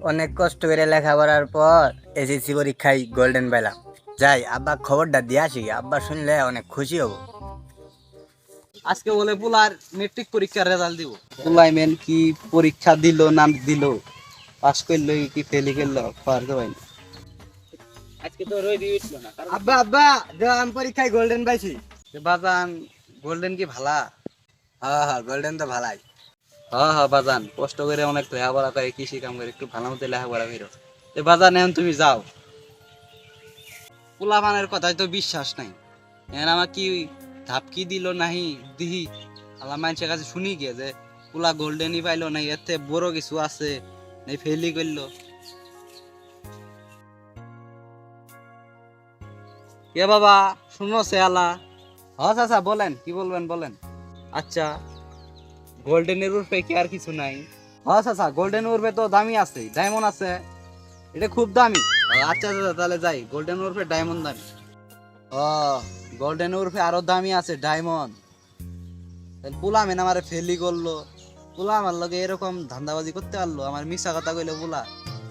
অনেক কষ্ট করে লেখাপড়ার পর এসএসসি পরীক্ষায় গোল্ডেন পেলাম। যাই আব্বা খবরটা দিয়ে আসি, আব্বা শুনলে অনেক খুশি হব। আজকে বলে পুলার মেট্রিক পরীক্ষার রেজাল্ট দিব। পুলাই মেন কি পরীক্ষা দিল না দিল, পাস করলো কি ফেলি করলো পারতে পারি। আজকে তো রই দিয়ে উঠলো না। আব্বা আব্বা আমি পরীক্ষায় গোল্ডেন পাইছি। বাজান গোল্ডেন কি ভালা? হ্যাঁ হ্যাঁ, গোল্ডেন তো ভালাই। হ্যাঁ হ্যাঁ বাজান, কষ্ট করে অনেক লেখাপড়া করে, কৃষি কাম করে, একটু ভালো মতো লেখাপড়া করো। বাজান এখন তুমি যাও, পোলা মানের কথায় তো বিশ্বাস নাই। এখন আমার কি ধাপকি দিল নাহি দিহি, আল্লাহ মানুষের কাছে শুনি গিয়ে যে পোলা গোল্ডেনই পাইলো না, এতে বড় কিছু আছে নাই, ফেলি করলো। কে বাবা শুনো সে আলা? হ্যাঁ চাচা বলেন, কি বলবেন বলেন। আচ্ছা গোল্ডেনের উর্ফে কি আর কিছু নাই? হ্যাঁ চাচা গোল্ডেন উর্ফে তো দামি আছে, ডায়মন্ড আছে, এটা খুব দামি। আচ্ছা চাচা তাহলে যাই, গোল্ডেন উর্ফে ডায়মন্ড দামি। ও গোল্ডেন উর্ফে আরো দামি আছে ডায়মন্ড। পোলা মেন আমার ফেলি করলো, পোলা আমার লগে এরকম ধান্দাবাজি করতে পারলো, আমার মিশা কথা কইলো পোলা।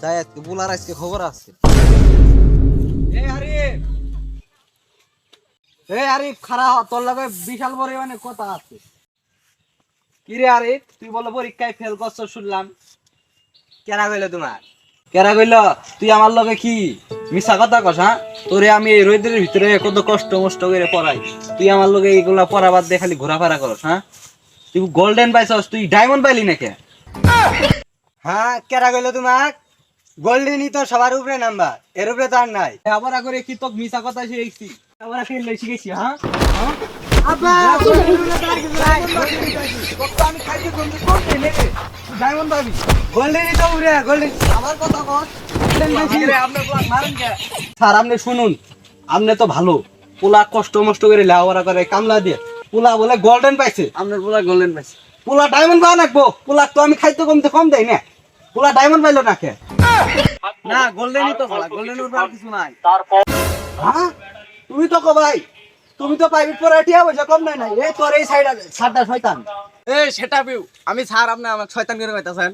যাই আজকে পোলার আজকে খবর আছে। আরিফ খারা হ, তোর লগে বিশাল পরিমাণে কথা আছে। কিরে আরিফ তুই বলো পরীক্ষায় ফেল করছ শুনলাম, কেনা কইলো তোমার? কেরা কইল তুই আমার লগে কি মিশা কথা কস? হ্যাঁ তোরে আমি এই রোদের ভিতরে কত কষ্ট মষ্ট করে পড়াই, তুই আমার লগে এইগুলা পড়াবাদ দিয়ে খালি ঘোরাফেরা করস? হ্যাঁ তুই গোল্ডেন পাইছস, তুই ডায়মন্ড পাইলি নাকি? হ্যাঁ কেনা কইলো তোমার? গোল্ডেনই তো সবার উপরে নাম্বার, এর উপরে তো আর নাই। আবার করে কি তোকে মিশা কথা শিখেছি, আবার ফেল শিখেছি? হ্যাঁ আব্বা আমি খাইতে ডায়মন্ড পাবি, গোল্ডেনই তো উপরে, গোল্ডেন আমার কথা কর। স্যার আপনি শুনুন, আপনি তো ভালো পোলা কষ্ট মষ্ট করে লেখাপড়া করে কামলা দিয়ে, পোলা বলে গোল্ডেন পাইছে। আপনার পোলা গোল্ডেন পাইছে, পোলা ডায়মন্ড পাওয়া নাকবো। পোলা তো আমি খাইতে কমতে কম দেয় না, পোলা ডায়মন্ড পাইলো না কে? না গোল্ডেনই তো ভালো, গোল্ডেনের উপরে আর কিছু নাই। হ্যাঁ তুমি তো ভাই, তুমি তো প্রাইভেট পড়া টিয়া পয়সা কম নাই। এই তোর এই সাইড সাতটা শয়তান। এই সেটা পিউ আমি স্যার, আপনি আমাকে শয়তান করে কইতাছেন?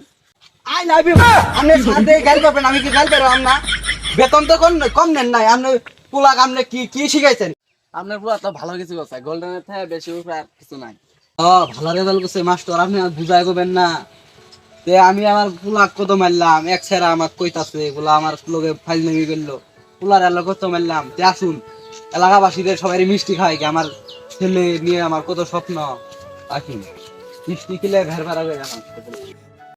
I love you. আপনি সাথে গাল পাবেন, আমি কি গাল পেরাম না? বেতন তো কম নেন নাই। আপনি পোলা আপনি কি কি শিখাইছেন? আপনার পুরো তো ভালো কিছু কথা, গোল্ডেনের থেকে বেশি উপরে আর কিছু নাই। ভালো রেজাল্ট করছে মাস্টার, আপনি আর বুঝাই করবেন না। তে আমি আমার পোলা কত মারলাম, এক ছেড়া আমার কইতাছে পোলা আমার লোকে ফাইল নেমে গেলো, পোলার এলাকা কত মারলাম। তে আসুন এলাকাবাসীদের সবাই মিষ্টি খাই, আমার ছেলে নিয়ে আমার কত স্বপ্ন। আসুন মিষ্টি খেলে ঘর ভাড়া হয়ে আমার